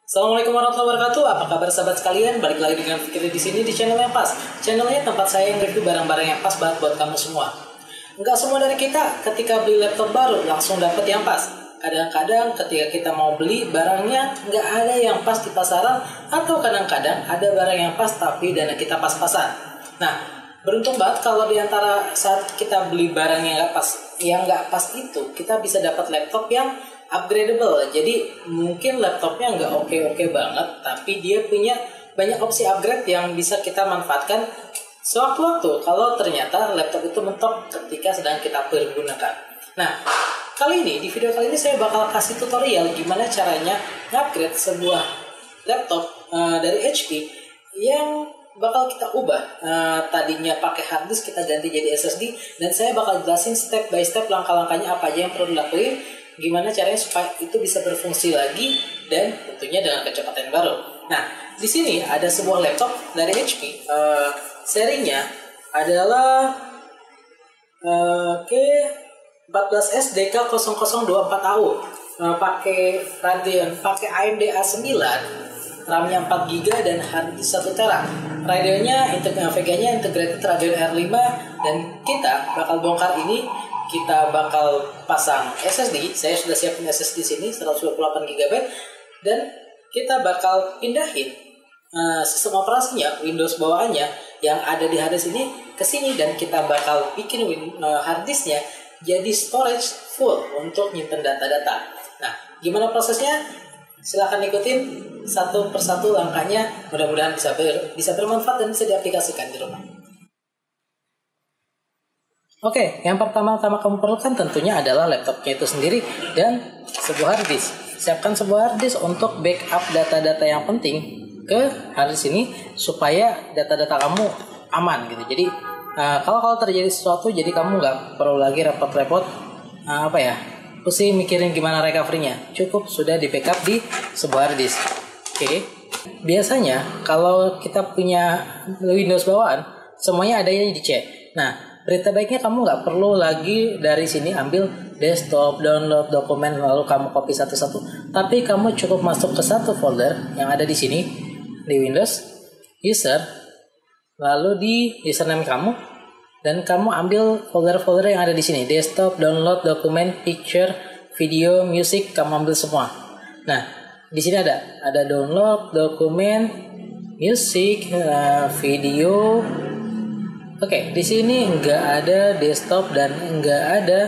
Assalamualaikum warahmatullahi wabarakatuh. Apa kabar sahabat sekalian? Balik lagi dengan Fikri di sini di channel yang pas. Channelnya tempat saya yang review barang-barang yang pas banget buat kamu semua. Enggak semua dari kita ketika beli laptop baru langsung dapet yang pas. Kadang-kadang ketika kita mau beli barangnya nggak ada yang pas di pasaran, atau kadang-kadang ada barang yang pas tapi dana kita pas-pasan. Nah, beruntung banget kalau di antara saat kita beli barang yang nggak pas itu, kita bisa dapat laptop yang upgradable. Jadi mungkin laptopnya nggak oke-oke banget, tapi dia punya banyak opsi upgrade yang bisa kita manfaatkan sewaktu-waktu kalau ternyata laptop itu mentok ketika sedang kita pergunakan. Nah, di video kali ini saya bakal kasih tutorial gimana caranya upgrade sebuah laptop dari HP yang bakal kita ubah. Tadinya pakai hard disk kita ganti jadi SSD, dan saya bakal jelasin step by step langkah-langkahnya apa aja yang perlu dilakuin, gimana caranya supaya itu bisa berfungsi lagi dan tentunya dengan kecepatan yang baru. Nah, di sini ada sebuah laptop dari HP. Serinya adalah 14S DK0024AU. Pakai Radeon, pakai AMD A9, RAM-nya 4GB dan hard disk 1TB. Radeonnya, VGA-nya integrated Radeon R5, dan kita bakal bongkar ini. Kita bakal pasang SSD. Saya sudah siapin SSD sini 128GB, dan kita bakal pindahin sistem operasinya, Windows bawaannya yang ada di hard disk ini ke sini, dan kita bakal bikin hard disknya jadi storage full untuk nyimpen data-data. Nah, gimana prosesnya? Silahkan ikutin satu persatu langkahnya. Mudah-mudahan bisa bermanfaat dan bisa diaplikasikan di rumah. Oke, yang pertama-tama kamu perlukan tentunya adalah laptopnya itu sendiri dan sebuah hard disk. Siapkan sebuah hard disk untuk backup data-data yang penting ke hard disk ini supaya data-data kamu aman gitu. Jadi kalau terjadi sesuatu, jadi kamu nggak perlu lagi repot-repot pusing mikirin gimana recovery-nya. Cukup sudah di backup di sebuah hard disk. Oke. Biasanya kalau kita punya Windows bawaan, semuanya adanya di C. Nah, berita baiknya kamu nggak perlu lagi dari sini ambil desktop, download dokumen, lalu kamu copy satu-satu. Tapi kamu cukup masuk ke satu folder yang ada di sini, di Windows, user, lalu di username kamu, dan kamu ambil folder-folder yang ada di sini, desktop, download, dokumen, picture, video, music, kamu ambil semua. Nah, di sini ada download, dokumen, music, video. Oke, di sini nggak ada desktop dan nggak ada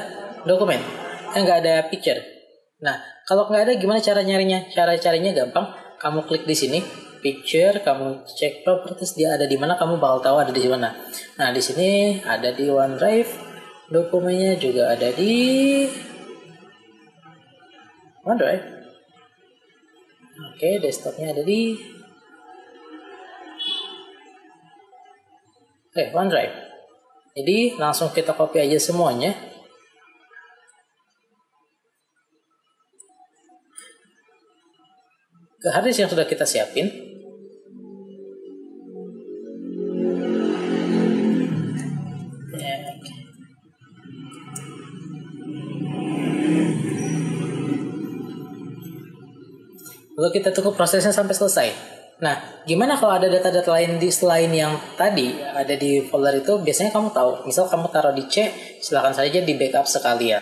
dokumen, nggak ada picture. Nah, kalau nggak ada, gimana cara nyarinya? Cara carinya gampang. Kamu klik di sini, picture, kamu cek properties dia ada di mana, kamu bakal tahu ada di mana. Nah, di sini ada di OneDrive, dokumennya juga ada di OneDrive. Oke, desktopnya ada di OneDrive. Jadi langsung kita copy aja semuanya. Ke hard disk yang sudah kita siapin. Lalu kita tunggu prosesnya sampai selesai. Nah, gimana kalau ada data-data lain di selain yang tadi ada di folder itu? Biasanya kamu tahu, misal kamu taruh di C, silakan saja di backup sekalian.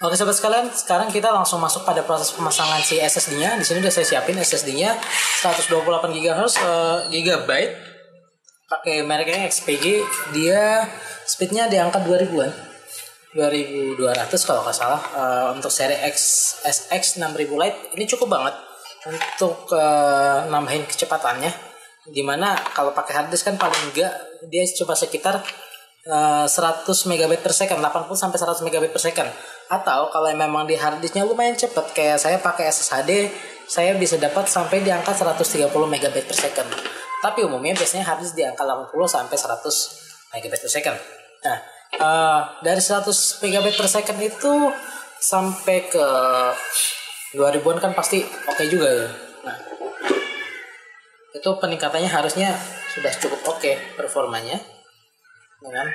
Oke sahabat sekalian, sekarang kita langsung masuk pada proses pemasangan si SSD-nya. Di sini udah saya siapin SSD-nya 128 GB, pakai mereknya XPG. Dia speednya di angka 2000-an. 2200 kalau nggak salah. Untuk seri SX 6000 Lite ini cukup banget untuk nambahin kecepatannya, dimana kalau pakai hard disk kan paling enggak dia cuma sekitar 100 MB per second, 80 sampai 100 MB per second. Atau kalau memang di hard disknya lumayan cepet, kayak saya pakai SSHD, saya bisa dapat sampai di angka 130 MB per second. Tapi umumnya biasanya hard disk di angka 80 sampai 100 MB per second. Nah, dari 100 MB per second itu sampai ke 2000-an kan pasti oke juga ya. Nah, itu peningkatannya harusnya sudah cukup oke performanya dengan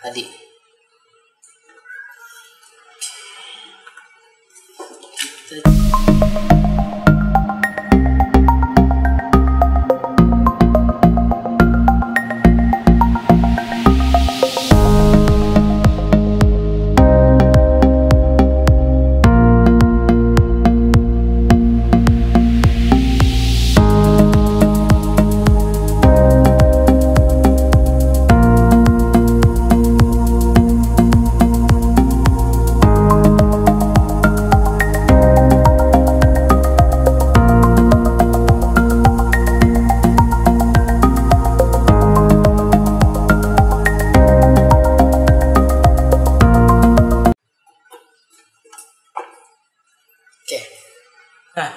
tadi. Oke. Nah,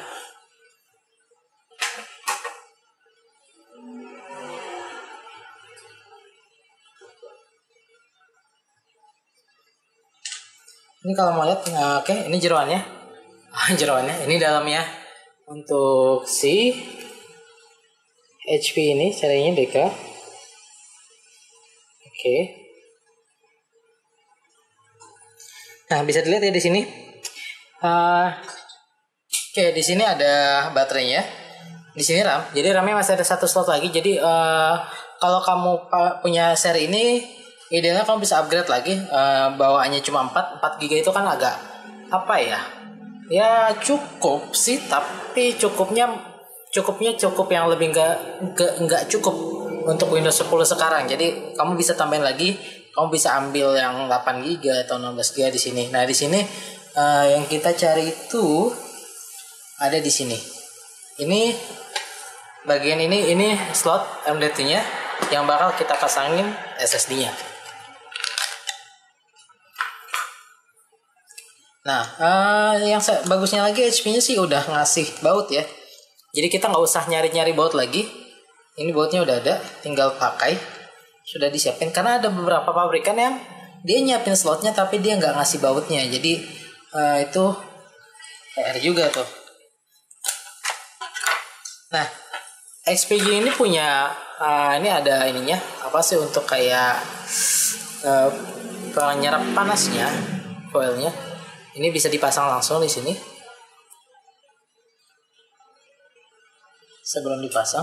ini kalau mau lihat, oke, ini jeroannya. Jeroannya, ini dalamnya. Untuk si HP ini caranya DK. Oke. Nah, bisa dilihat ya di sini. Oke, di sini ada baterainya. Di sini RAM. Jadi RAM-nya masih ada satu slot lagi. Jadi kalau kamu punya seri ini, idealnya kamu bisa upgrade lagi. Bawaannya cuma 4 GB itu kan agak apa ya? Ya cukup sih, tapi cukupnya cukup yang lebih nggak cukup untuk Windows 10 sekarang. Jadi kamu bisa tambahin lagi, kamu bisa ambil yang 8 GB atau 16 GB di sini. Nah, di sini yang kita cari itu ada di sini. Ini bagian ini slot M.2-nya yang bakal kita pasangin SSD-nya. Nah, yang bagusnya lagi HP-nya sih udah ngasih baut ya. Jadi kita nggak usah nyari-nyari baut lagi. Ini bautnya udah ada, tinggal pakai. Sudah disiapin. Karena ada beberapa pabrikan yang dia nyiapin slotnya tapi dia nggak ngasih bautnya. Jadi itu PR juga tuh. Nah, XPG ini punya ini ada ininya apa sih untuk kayak penyerap panasnya coilnya. Ini bisa dipasang langsung di sini. Sebelum dipasang,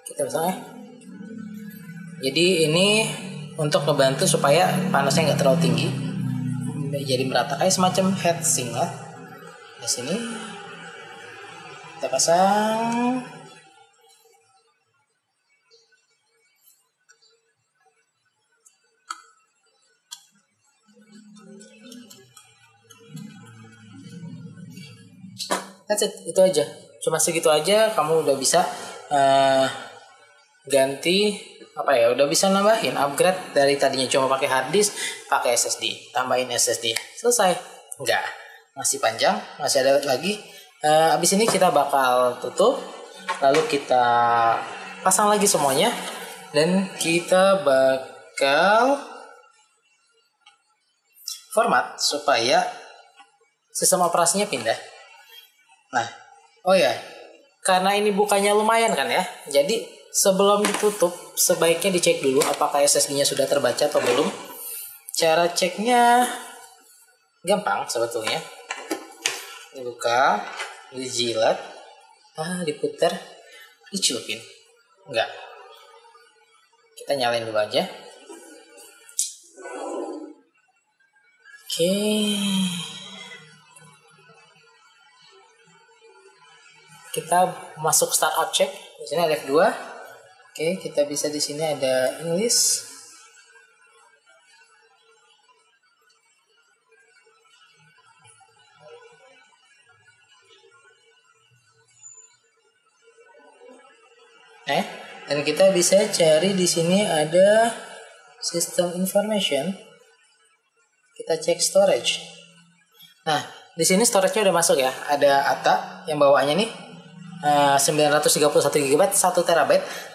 kita pasang ya. Jadi ini untuk ngebantu supaya panasnya nggak terlalu tinggi, jadi merata kayak semacam heatsink lah. Di sini kita pasang. That's it, itu aja. Cuma segitu aja kamu udah bisa ganti apa ya, udah bisa nambahin upgrade dari tadinya cuma pakai hard disk pakai SSD, tambahin SSD, selesai. Enggak, masih panjang, masih ada lagi. Abis ini kita bakal tutup, lalu kita pasang lagi semuanya, dan kita bakal format supaya sistem operasinya pindah. Nah, oh ya, karena ini bukanya lumayan kan ya, jadi sebelum ditutup sebaiknya dicek dulu apakah SSD-nya sudah terbaca atau belum. Cara ceknya gampang sebetulnya. Dibuka, dijilat, diputar, dicelupin. Enggak. Kita nyalain dulu aja. Oke. Kita masuk startup check. Di sini ada F2. Oke, kita bisa di sini ada English. Dan kita bisa cari di sini ada system information. Kita cek storage. Nah, di sini storage-nya udah masuk ya. Ada ATA yang bawaannya nih 931 GB 1 TB.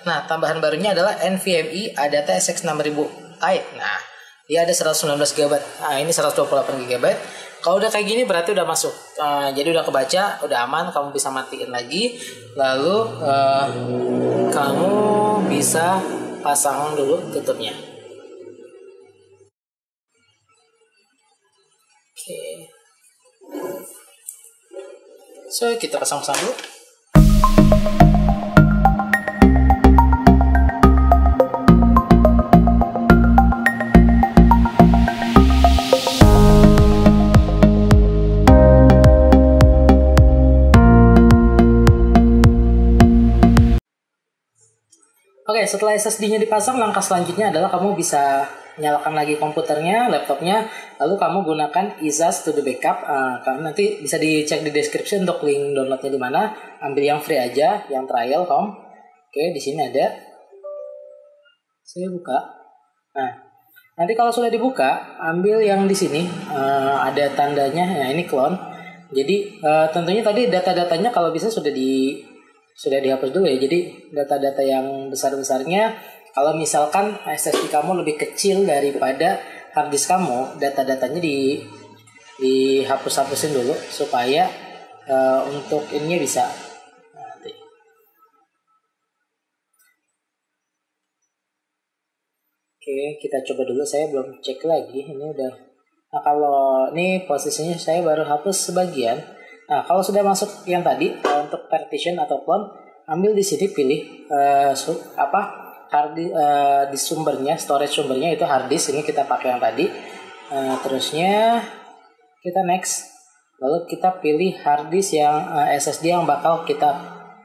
Nah, tambahan barunya adalah NVMe ADATA SX 6000 Lite. Nah, dia ada 119 GB. Nah, ini 128 GB. Kalau udah kayak gini berarti udah masuk. Jadi udah kebaca, udah aman, kamu bisa matiin lagi. Lalu kamu bisa pasang dulu tutupnya. Oke. So, kita pasang-pasang dulu. Oke, setelah SSD-nya dipasang, langkah selanjutnya adalah kamu bisa nyalakan lagi komputernya, laptopnya, lalu kamu gunakan Izas to the backup. Kamu nanti bisa dicek di description untuk link downloadnya di mana. Ambil yang free aja, yang trial, Tom. Oke, di sini ada. Saya buka. Nah, nanti kalau sudah dibuka, ambil yang di sini. Ada tandanya. Nah, ini clone. Jadi tentunya tadi data-datanya kalau bisa sudah dihapus dulu ya. Jadi data-data yang besar-besarnya, kalau misalkan SSD kamu lebih kecil daripada harddisk kamu, data-datanya dihapus-hapusin dulu supaya untuk ininya bisa. Nanti. Oke, kita coba dulu. Saya belum cek lagi. Ini udah. Nah, kalau ini posisinya saya baru hapus sebagian. Nah, kalau sudah masuk yang tadi untuk partition atau clone, ambil di sini pilih di sumbernya, storage sumbernya itu hard disk. Ini kita pakai yang tadi. Terusnya kita next. Lalu kita pilih hard disk yang SSD yang bakal kita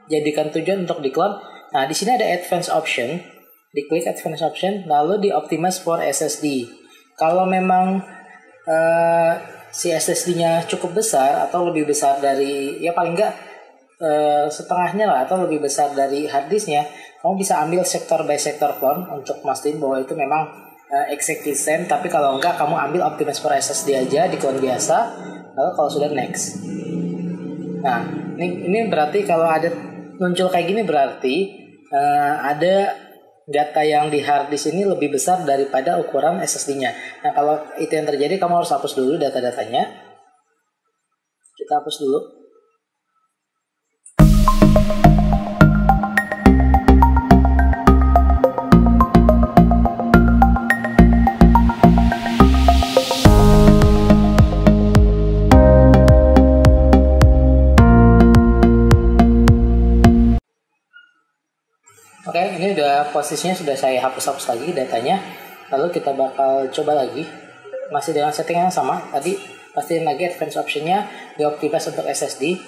jadikan tujuan untuk di-clone. Nah, di sini ada advanced option. Diklik advanced option, lalu di optimize for SSD. Kalau memang si SSD-nya cukup besar atau lebih besar dari, ya paling enggak setengahnya lah atau lebih besar dari harddisknya, kamu bisa ambil sektor by sektor clone untuk mastiin bahwa itu memang exactly same. Tapi kalau enggak, kamu ambil optimize for SSD aja di clone biasa. Lalu kalau sudah next. Nah, ini berarti kalau ada muncul kayak gini berarti ada data yang di hard disk ini lebih besar daripada ukuran SSD-nya. Nah, kalau itu yang terjadi, kamu harus hapus dulu data-datanya. Kita hapus dulu. Oke, ini udah posisinya sudah saya hapus-hapus lagi datanya. Lalu kita bakal coba lagi. Masih dengan setting yang sama. Tadi pastiin lagi advanced option-nya dioptimize untuk SSD.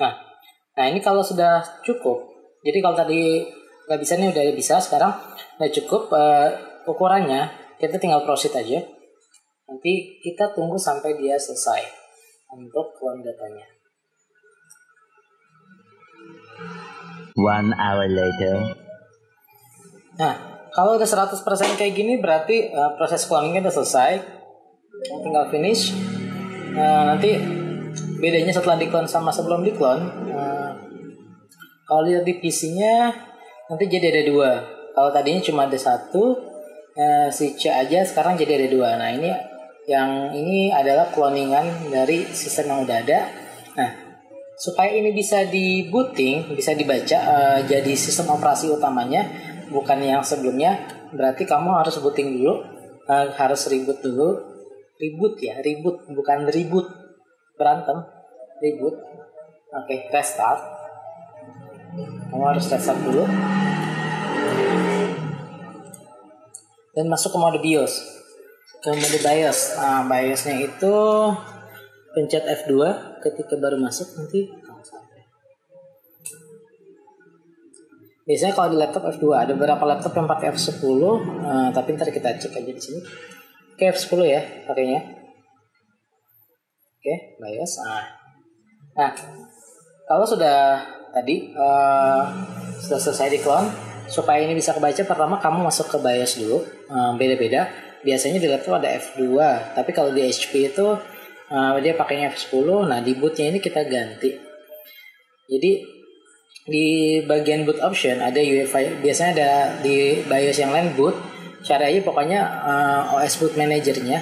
Nah, ini kalau sudah cukup. Jadi kalau tadi nggak bisa, nih udah bisa. Sekarang udah cukup ukurannya. Kita tinggal proceed aja. Nanti kita tunggu sampai dia selesai untuk clone datanya. 1 hour later. Nah, kalau udah 100% kayak gini berarti proses cloningnya udah selesai. Tinggal finish. Nanti bedanya setelah di-clone sama sebelum di-clone. Kalau lihat di PC-nya nanti jadi ada 2. Kalau tadinya cuma ada 1, si C aja sekarang jadi ada 2. Nah, ini adalah cloningan dari sistem yang udah ada. Nah, supaya ini bisa di-booting, bisa dibaca jadi sistem operasi utamanya, bukan yang sebelumnya, berarti kamu harus booting dulu, harus reboot dulu. Reboot bukan reboot, berantem, reboot. Oke, restart. Kamu harus restart dulu. Dan masuk ke mode BIOS. Ke mode BIOS. Nah, BIOSnya itu pencet F2 ketika baru masuk, nanti biasanya kalau di laptop F2, ada beberapa laptop yang pakai F10, tapi ntar kita cek aja di sini. Oke, F10 ya pakainya. Oke, BIOS. Nah, kalau sudah tadi sudah selesai di clone, supaya ini bisa kebaca, pertama kamu masuk ke BIOS dulu. Beda-beda. Biasanya di laptop ada F2, tapi kalau di HP itu dia pakainya F10. Nah, di bootnya ini kita ganti. Jadi di bagian boot option ada UEFI. Biasanya ada di BIOS yang lain boot, cari aja pokoknya OS Boot Manager-nya.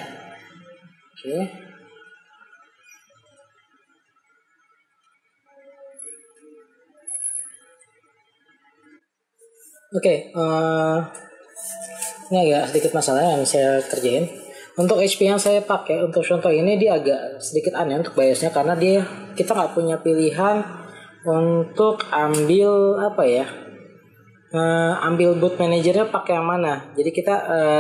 Oke. Oke, ini agak sedikit masalah yang saya kerjain. Untuk HP yang saya pakai untuk contoh ini dia agak sedikit aneh untuk BIOS-nya karena kita nggak punya pilihan untuk ambil ambil boot manajernya pakai yang mana. Jadi kita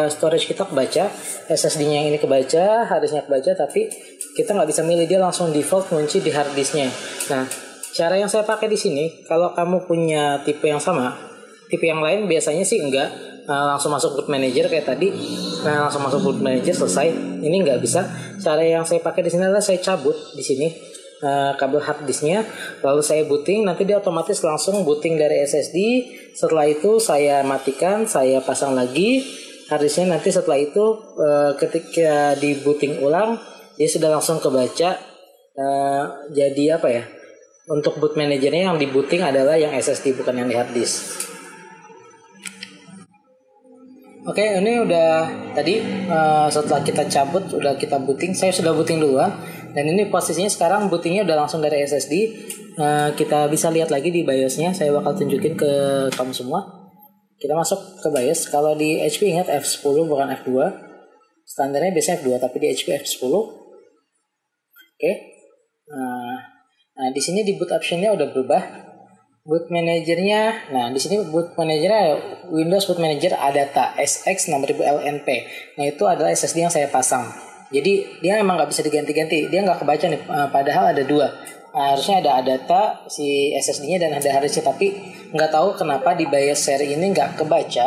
storage kita kebaca, SSD-nya yang ini kebaca, harddisknya kebaca, tapi kita nggak bisa milih, dia langsung default ngunci di harddisknya. Nah, cara yang saya pakai di sini, kalau kamu punya tipe yang sama, tipe yang lain biasanya sih enggak langsung masuk boot manager kayak tadi, langsung masuk boot manager selesai. Ini nggak bisa. Cara yang saya pakai di sini adalah saya cabut di sini kabel harddisknya, lalu saya booting, nanti dia otomatis langsung booting dari SSD. Setelah itu saya matikan, saya pasang lagi harddisknya. Nanti setelah itu ketika di booting ulang dia sudah langsung kebaca. Jadi untuk boot manajernya yang di booting adalah yang SSD, bukan yang di harddisk. Oke, ini udah tadi setelah kita cabut, udah kita booting. Saya sudah booting duluan, dan ini posisinya sekarang bootingnya udah langsung dari SSD. Kita bisa lihat lagi di BIOS-nya. Saya bakal tunjukin ke kamu semua. Kita masuk ke BIOS. Kalau di HP ingat F10 bukan F2. Standarnya biasanya F2, tapi di HP F10. Oke. Nah, di sini di boot option-nya udah berubah. Boot manajernya, nah di sini boot manajernya Windows Boot Manager ADATA SX 6000 LNP. Nah itu adalah SSD yang saya pasang. Jadi dia memang nggak bisa diganti-ganti, dia nggak kebaca nih. Padahal ada dua. Harusnya ada ADATA si SSD-nya dan ada harddisknya, tapi nggak tahu kenapa di BIOS seri ini nggak kebaca.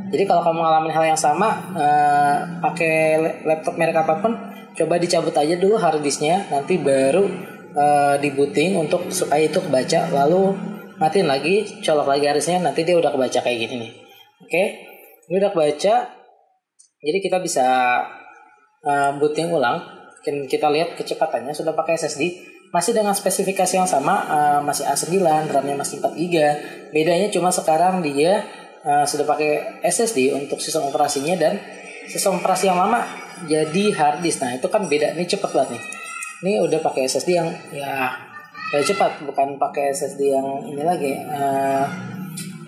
Jadi kalau kamu ngalamin hal yang sama, pakai laptop merek apapun, coba dicabut aja dulu harddisknya, nanti baru di booting untuk supaya itu kebaca, lalu matiin lagi, colok lagi harddisknya, nanti dia udah kebaca kayak gini nih. Oke, ini udah kebaca, jadi kita bisa booting ulang. Kita lihat kecepatannya sudah pakai SSD, masih dengan spesifikasi yang sama, masih A9, RAM-nya masih 4GB. Bedanya cuma sekarang dia sudah pakai SSD untuk sistem operasinya, dan sistem operasi yang lama jadi harddisk. Nah itu kan beda, ini cepet banget nih. Ini udah pakai SSD yang cepat, bukan pakai SSD yang ini lagi,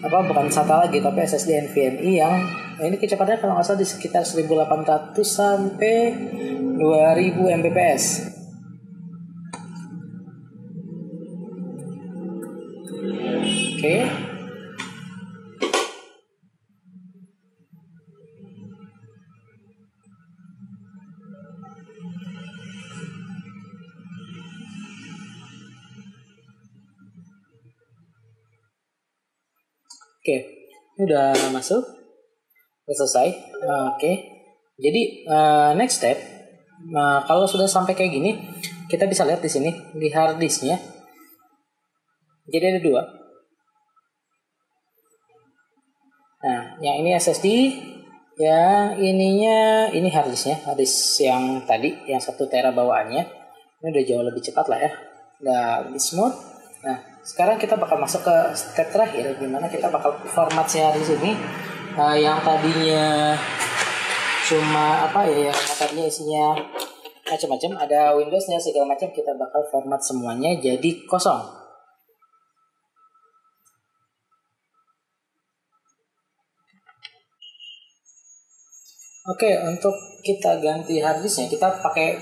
bukan SATA lagi, tapi SSD NVMe yang ini kecepatannya kalau nggak salah di sekitar 1800 sampai 2000 Mbps. Oke. Oke, ini udah masuk, udah selesai. Oke, jadi next step, kalau sudah sampai kayak gini, kita bisa lihat di sini di harddisknya. Jadi ada dua. Nah, yang ini SSD, yang ini harddisknya, harddisk yang tadi, yang 1 tera bawaannya. Ini udah jauh lebih cepat lah ya, udah lebih smooth. Nah, sekarang kita bakal masuk ke step terakhir, gimana kita bakal format si harddisk ini. Yang tadinya cuma yang tadinya isinya macam-macam, ada Windows-nya segala macam, kita bakal format semuanya jadi kosong. Oke, untuk kita ganti harddisknya kita pakai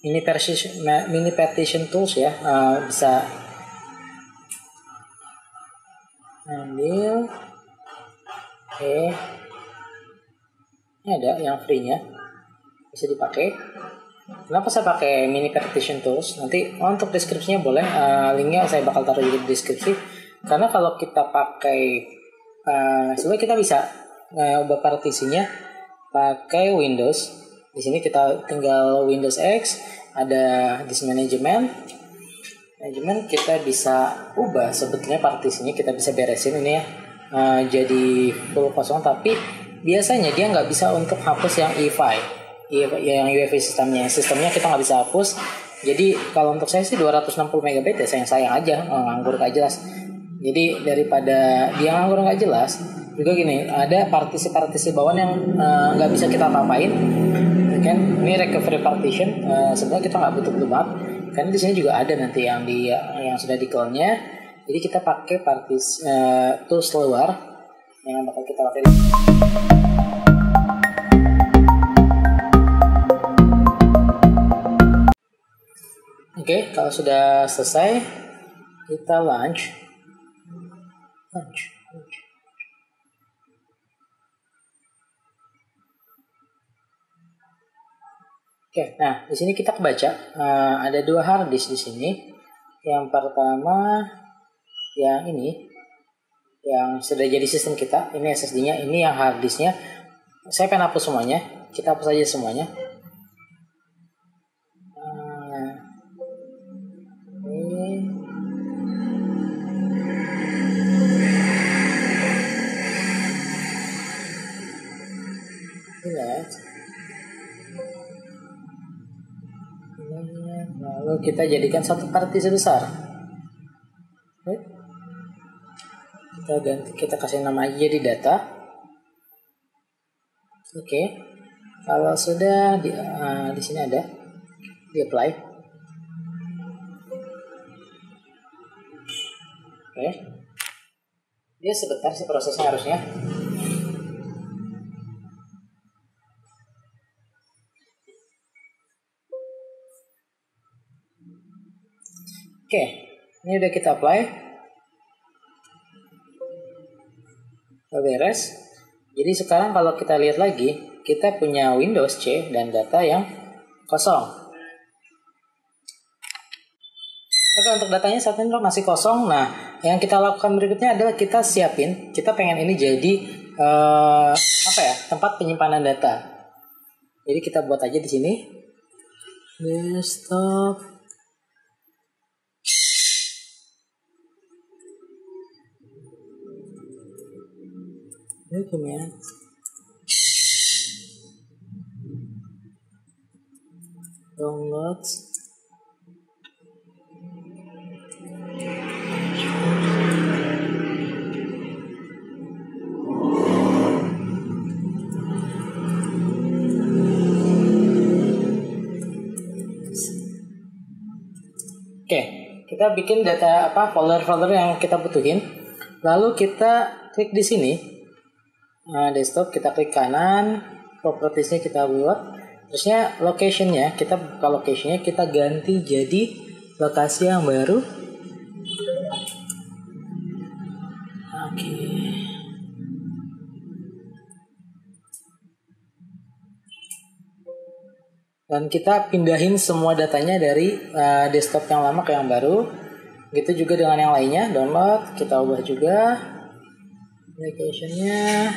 mini partition tools ya. Bisa ambil, ini ada yang free-nya, bisa dipakai. Kenapa saya pakai mini partition tools? Nanti untuk deskripsinya boleh, linknya saya bakal taruh di deskripsi. Karena kalau kita pakai sebenarnya kita bisa ubah partisinya pakai Windows. Di sini kita tinggal Windows X, ada disk management, kita bisa ubah sebetulnya partisinya, kita bisa beresin ini ya, jadi full kosong. Tapi biasanya dia nggak bisa untuk hapus yang yang UEFI sistemnya kita nggak bisa hapus. Jadi kalau untuk saya sih 260 MB ya sayang aja, nganggur nggak jelas. Jadi daripada dia nganggur nggak jelas, juga gini, ada partisi bawaan yang nggak bisa kita apa-apain, kan? Ini recovery partition, sebenarnya kita nggak butuh banget, karena di sini juga ada nanti yang sudah di-clone-nya. Jadi kita pakai tools luar yang bakal kita pakai. Oke, kalau sudah selesai, kita launch. Oke, nah di sini kita kebaca ada 2 hard disk di sini. Yang pertama yang ini, yang sudah jadi sistem kita. Ini SSD-nya, ini yang hard disk-nya. Saya pengen hapus semuanya. Kita hapus aja semuanya. Lalu kita jadikan satu partisi besar. Kita kasih nama aja di data. Oke. Kalau sudah di sini ada di apply. Oke. Dia sebentar sih prosesnya harusnya. Oke, ini udah kita apply. Udah beres. Jadi sekarang kalau kita lihat lagi, kita punya Windows C dan data yang kosong. Oke, untuk datanya saat ini masih kosong. Nah, yang kita lakukan berikutnya adalah kita siapin. Kita pengen ini jadi tempat penyimpanan data. Jadi kita buat aja di sini. Desktop. Dokumen. Download. Oke, kita bikin data folder-folder yang kita butuhin. Lalu kita klik di sini. Desktop, kita klik kanan, propertiesnya kita buat, terusnya locationnya kita buka, locationnya kita ganti jadi lokasi yang baru. Oke. Dan kita pindahin semua datanya dari desktop yang lama ke yang baru. Gitu juga dengan yang lainnya, download, kita ubah juga locationnya.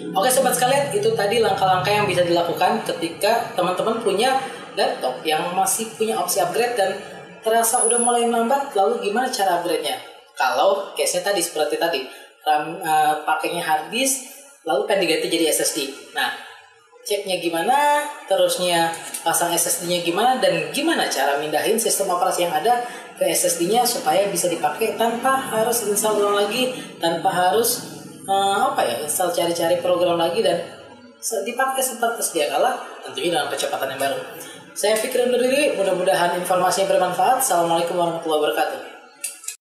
Oke sobat sekalian, itu tadi langkah-langkah yang bisa dilakukan ketika teman-teman punya laptop yang masih punya opsi upgrade dan terasa udah mulai melambat. Lalu gimana cara upgrade-nya? Kalau case-nya tadi seperti tadi, pakainya hard disk, lalu pengen diganti jadi SSD. Nah, ceknya gimana, terusnya pasang SSD-nya gimana, dan gimana cara mindahin sistem operasi yang ada ke SSD-nya supaya bisa dipakai tanpa harus install ulang lagi, tanpa harus install cari-cari program lagi, dan dipakai seperti sedia kala, tentunya dengan kecepatan yang baru. Saya Fikri undur diri, mudah-mudahan informasinya bermanfaat. Assalamualaikum warahmatullahi wabarakatuh.